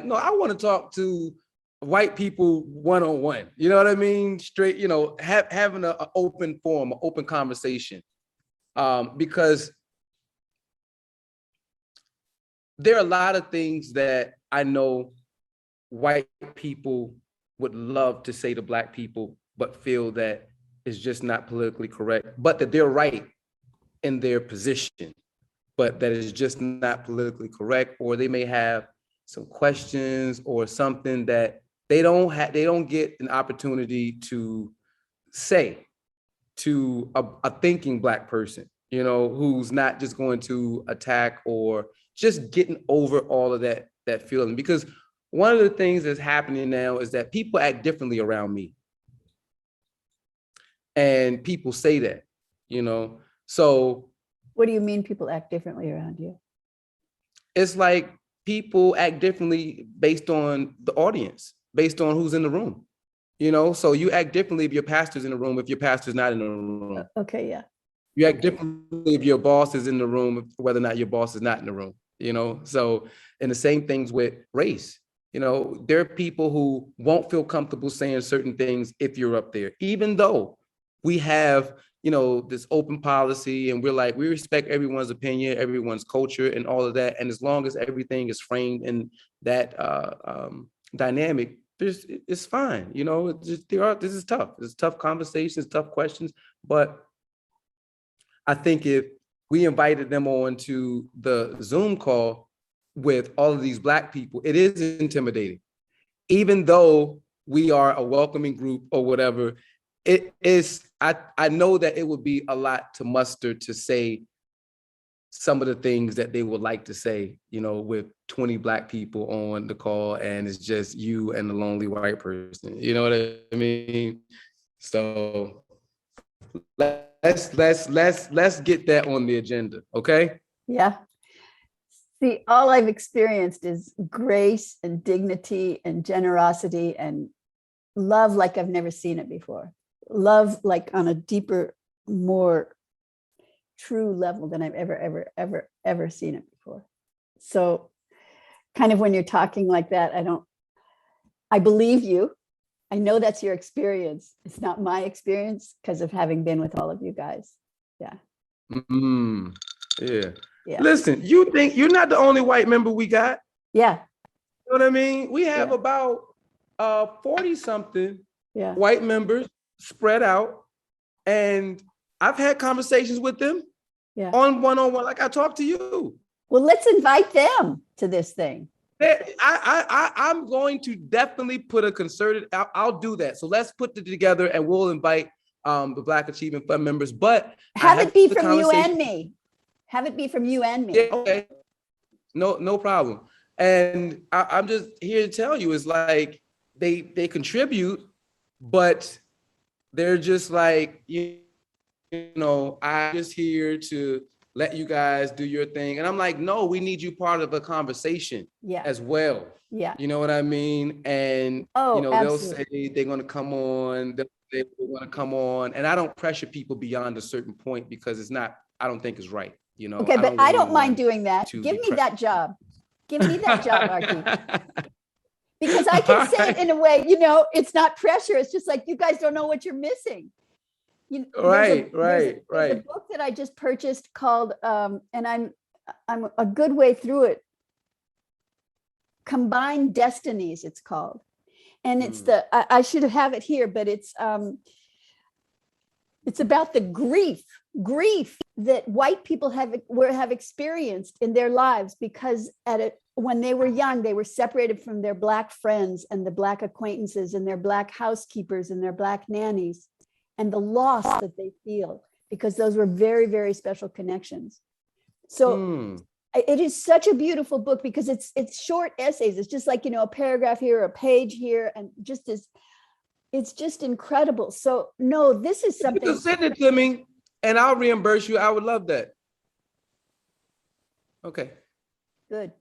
no, I want to talk to white people one-on-one. You know what I mean? Straight, having an open forum, an open conversation. Because there are a lot of things that I know white people would love to say to Black people, but feel that it's just not politically correct, but that they're right in their position, but that is just not politically correct, or they may have some questions or something that they don't get an opportunity to say to a thinking Black person, who's not just going to attack or just getting over all of that feeling. Because one of the things that's happening now is that people act differently around me. And people say that, so. What do you mean people act differently around you? It's like people act differently based on the audience, based on who's in the room, so you act differently if your pastor's in the room, if your pastor's not in the room. Okay, yeah. You act differently if your boss is in the room, whether or not your boss is not in the room, so, and the same things with race. There are people who won't feel comfortable saying certain things if you're up there, even though we have, this open policy and we're like, we respect everyone's opinion, everyone's culture and all of that. And as long as everything is framed in that dynamic, it's fine. This is tough. It's tough conversations, tough questions. But I think if we invited them on to the Zoom call with all of these Black people, it is intimidating. Even though we are a welcoming group or whatever, it is, I know that it would be a lot to muster to say some of the things that they would like to say, with 20 Black people on the call and it's just you and the lonely white person. You know what I mean? So let's get that on the agenda, okay? Yeah. See, all I've experienced is grace and dignity and generosity and love like I've never seen it before. Love like on a deeper, more true level than I've ever seen it before. So kind of when you're talking like that, I believe you. I know that's your experience. It's not my experience because of having been with all of you guys. Yeah. Yeah. Yeah. Listen, you think you're not the only white member we got? Yeah. You know what I mean? We have about 40 something white members spread out. And I've had conversations with them on one-on-one, like I talked to you. Well, let's invite them to this thing. I'm going to definitely put a concerted, I'll do that. So let's put it together and we'll invite the Black Achievement Fund members, but have it be from you and me. Have it be from you and me. Yeah, okay. No problem. And I'm just here to tell you, it's like they contribute, but they're just like, I'm just here to let you guys do your thing. And I'm like, no, we need you part of a conversation as well. Yeah. You know what I mean? And, they'll say they're going to come on, they want to come on. And I don't pressure people beyond a certain point because I don't think it's right. Okay, but I don't mind doing that. Give me that job. Give me that job, Arkee. Because I can say it in a way, it's not pressure. It's just like, you guys don't know what you're missing. Right. There's a book that I just purchased called, and I'm a good way through it. Combined Destinies, it's called. And it's I should have it here, but it's about the grief that white people have experienced in their lives because when they were young, they were separated from their Black friends and the Black acquaintances and their Black housekeepers and their Black nannies, and the loss that they feel because those were very, very special connections. So it is such a beautiful book because it's short essays. It's just like, a paragraph here, a page here, and it's just incredible. So no, this is something. You can send it to me and I'll reimburse you. I would love that. Okay. Good.